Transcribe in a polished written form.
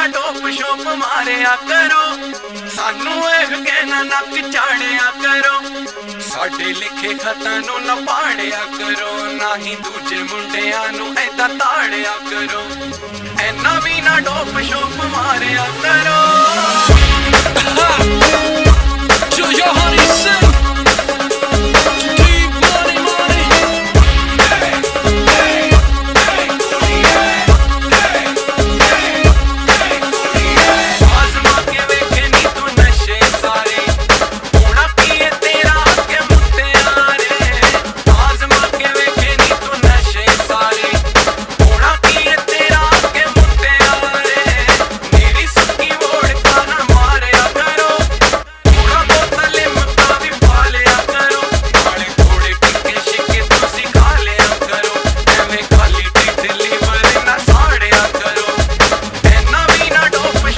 ਨਾ dope shop ਮਾਰਿਆ ਕਰੋ, ਸਾਨੂੰ ਇਹ ਕਹਿਣਾ ਨੱਕ ਚਾੜਿਆ ਕਰੋ। ਸਾਡੇ ਲਿਖੇ ਖਤਾਂ ਨੂੰ ਨਾ ਪਾੜਿਆ ਕਰੋ, ਨਾ ਹੀ ਦੂਜੇ ਮੁੰਡਿਆਂ ਨੂੰ ਏਦਾਂ ਤਾੜਿਆ ਕਰੋ। ਐਨਾ ਵੀ ਨਾ ਡੋਪ ਸ਼ੋਪ ਮਾਰਿਆ ਕਰੋ।